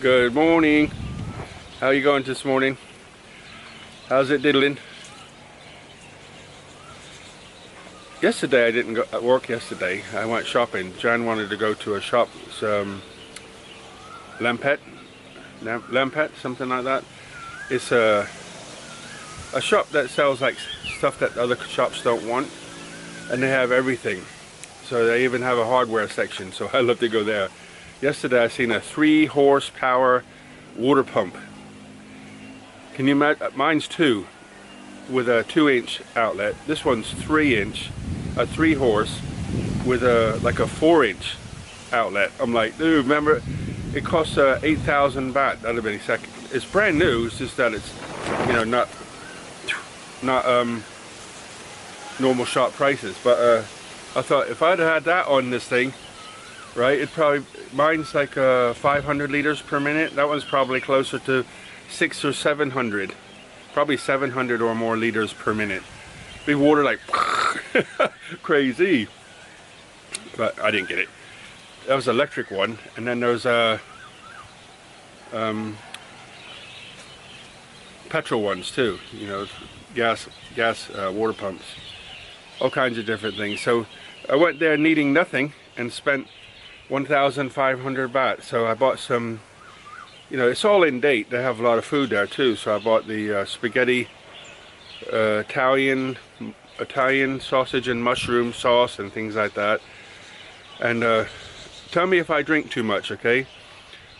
Good morning. How are you going this morning? How's it diddling? Yesterday I didn't go at work yesterday. I went shopping. Jan wanted to go to a shop, Lampet, something like that. It's a shop that sells like stuff that other shops don't want, and they have everything. So they even have a hardware section, so I love to go there. Yesterday I seen a 3 horsepower water pump. Can you imagine? Mine's 2 with a 2-inch outlet. This one's 3-inch, a 3 horse with a like a 4-inch outlet. I'm like, dude, remember it costs 8,000 baht. That'd be second. It's brand new. It's just that it's, you know, not normal shop prices. But I thought if I'd had that on this thing, right, it probably, mine's like 500 liters per minute. That one's probably closer to 600 or 700, probably 700 or more liters per minute. Big water like crazy. But I didn't get it. That was an electric one, and then there's petrol ones too. You know, gas water pumps, all kinds of different things. So I went there needing nothing and spent 1,500 baht. So I bought some, you know, it's all in date. They have a lot of food there too. So I bought the spaghetti, Italian sausage and mushroom sauce and things like that. And tell me if I drink too much, okay?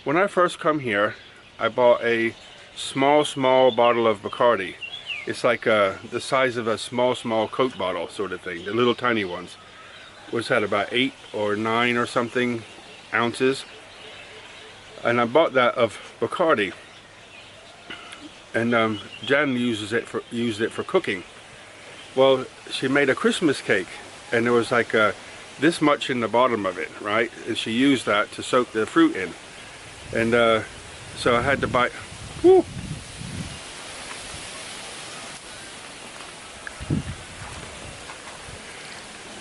When I first come here, I bought a small bottle of Bacardi. It's like the size of a small Coke bottle sort of thing, the little tiny ones. Was that about 8 or 9 or something ounces, and I bought that of Bacardi, and Jan used it for cooking. Well, she made a Christmas cake, and there was like this much in the bottom of it, right? And she used that to soak the fruit in, and so I had to buy. Whew,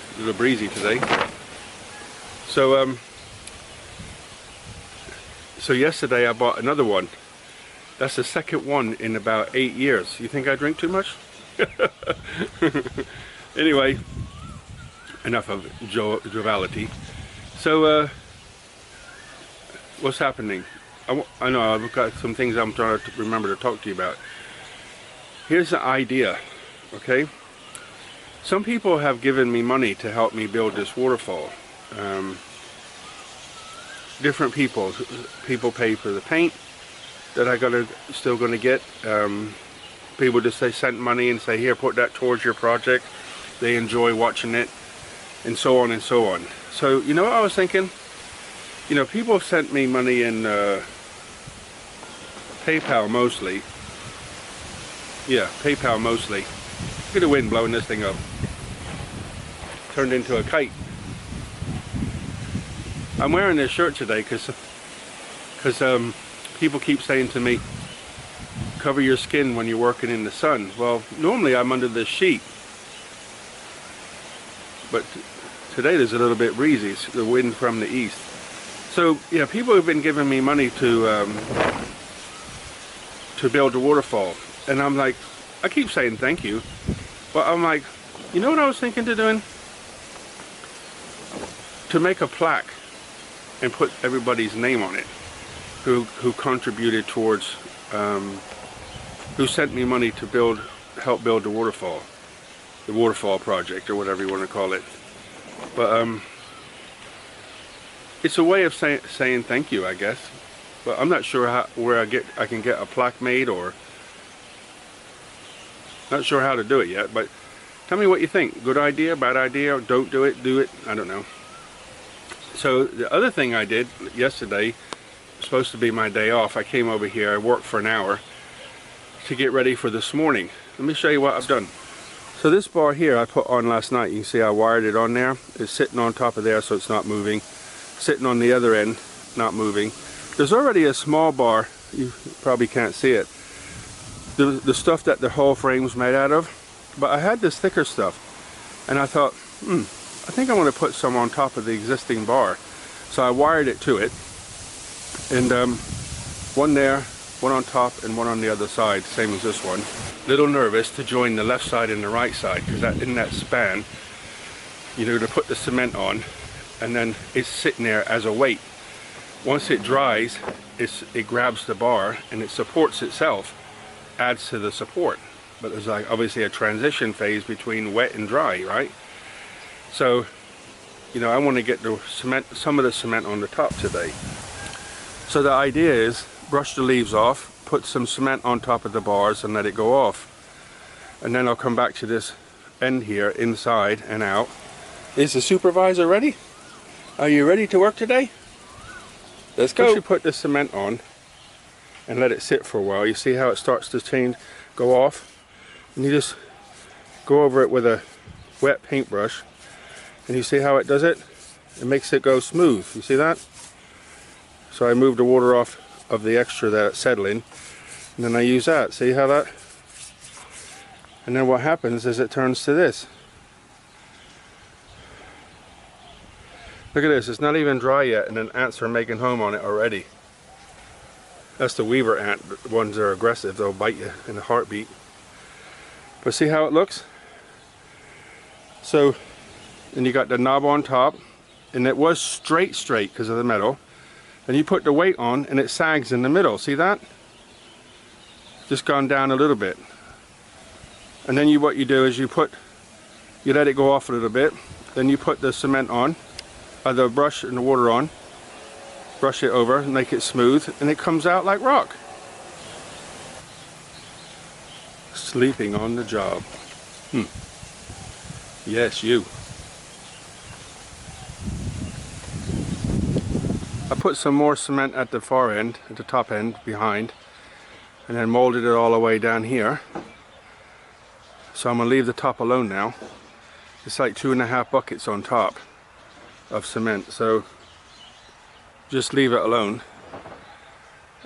a little breezy today. So so yesterday I bought another one. That's the second one in about 8 years. You think I drink too much? Anyway, enough of joviality. So what's happening? I know I've got some things I'm trying to remember to talk to you about. Here's the idea, okay? Some people have given me money to help me build this waterfall. Different people pay for the paint that I still gonna get. People just sent money and say, here, put that towards your project. They enjoy watching it, and so on and so on. So you know what I was thinking? You know, people sent me money in PayPal mostly. Yeah, PayPal mostly. Look at the wind blowing this thing up. Turned into a kite. I'm wearing this shirt today because people keep saying to me, cover your skin when you're working in the sun. Well, normally I'm under this sheet, but today there's a little bit breezy. It's the wind from the east. So yeah, people have been giving me money to build the waterfall, and I'm like, I keep saying thank you. But I'm like, you know what I was thinking of doing? To make a plaque and put everybody's name on it who contributed towards, who sent me money to help build the waterfall project, or whatever you want to call it. But it's a way of saying thank you, I guess. But I'm not sure where I can get a plaque made, or not sure how to do it yet. But tell me what you think. Good idea, bad idea, or don't do it, do it. I don't know. So the other thing I did yesterday, supposed to be my day off, I came over here, I worked for an hour to get ready for this morning. Let me show you what I've done. So this bar here I put on last night. You can see I wired it on there. It's sitting on top of there, so it's not moving. Sitting on the other end, not moving. There's already a small bar, you probably can't see it, the stuff that the whole frame's made out of. But I had this thicker stuff, and I thought, I think I want to put some on top of the existing bar. So I wired it to it, and One there, one on top, and one on the other side, same as this one. Little nervous to join the left side and the right side, because that in that span, you're going to put the cement on, and then it's sitting there as a weight. Once it dries, it grabs the bar and it supports itself, adds to the support. But there's like obviously a transition phase between wet and dry, right? So, you know, I want to get the cement, some of the cement on the top today. So the idea is brush the leaves off, put some cement on top of the bars and let it go off. And then I'll come back to this end here, inside and out. Is the supervisor ready? Are you ready to work today? Let's go. Once you put the cement on and let it sit for a while, you see how it starts to change, go off, and you just go over it with a wet paintbrush, and you see how it does it? It makes it go smooth. You see that? So I move the water off of the extra that's settling, and then I use that. See how that? And then what happens is it turns to this. Look at this, it's not even dry yet and then ants are making home on it already. That's the weaver ant, the ones that are aggressive, they'll bite you in a heartbeat. But see how it looks? So, then you got the knob on top, and it was straight because of the metal. Then you put the weight on and it sags in the middle, see that? Just gone down a little bit. And then what you do is you let it go off a little bit, then you put the cement on, the brush and the water on, brush it over, make it smooth, and it comes out like rock. Sleeping on the job. Yes, you. I put some more cement at the far end, at the top end, behind, and then molded it all the way down here. So I'm going to leave the top alone now. It's like 2.5 buckets on top of cement, so just leave it alone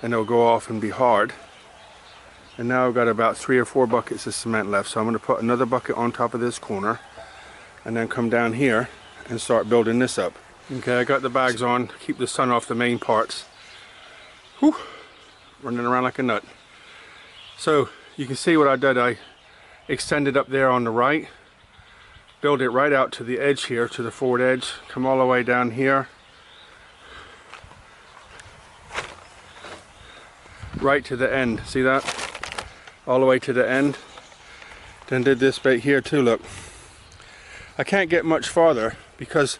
and it'll go off and be hard. And now I've got about 3 or 4 buckets of cement left, so I'm going to put another bucket on top of this corner and then come down here and start building this up. Okay, I got the bags on, keep the sun off the main parts. Whew, running around like a nut. So you can see what I did. I extended up there on the right, build it right out to the edge here, to the forward edge, come all the way down here, right to the end, see that? All the way to the end. Then did this bit here too, look. I can't get much farther because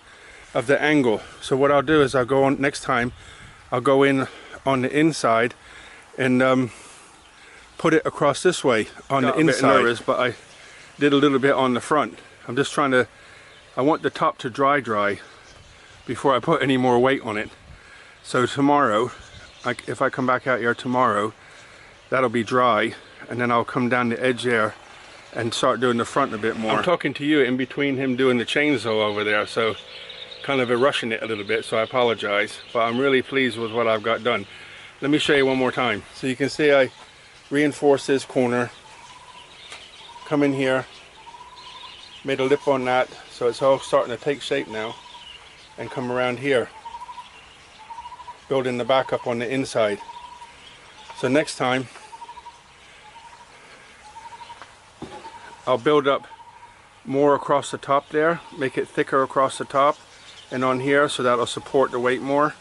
of the angle, so what I'll do is I'll go on, next time I'll go in on the inside and put it across this way on the inside. A bit nervous, but I did a little bit on the front. I'm just trying to, I want the top to dry before I put any more weight on it. So tomorrow, if I come back out here tomorrow, that'll be dry, and then I'll come down the edge there and start doing the front a bit more. I'm talking to you in between him doing the chainsaw over there, so kind of rushing it a little bit, so I apologize, but I'm really pleased with what I've got done. Let me show you one more time. So you can see I reinforced this corner, come in here, made a lip on that, so it's all starting to take shape now, and come around here, building the back up on the inside. So next time I'll build up more across the top there, make it thicker across the top and on here, so that'll support the weight more.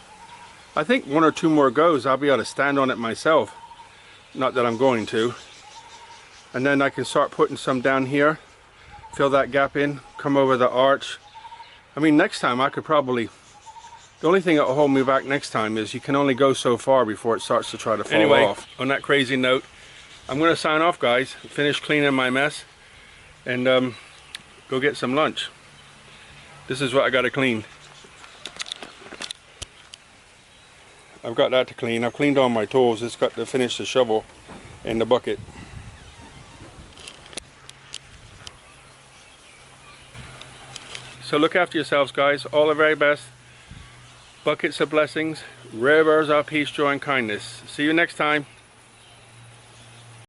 I think 1 or 2 more goes, I'll be able to stand on it myself. Not that I'm going to. And then I can start putting some down here, fill that gap in, come over the arch. I mean, next time I could probably, the only thing that will hold me back next time is you can only go so far before it starts to try to fall off. On that crazy note, I'm going to sign off, guys, finish cleaning my mess, and go get some lunch. This is what I got to clean. I've got that to clean. I've cleaned all my tools. It's got to finish the shovel and the bucket. So look after yourselves, guys. All the very best. Buckets of blessings, rivers of peace, joy, and kindness. See you next time.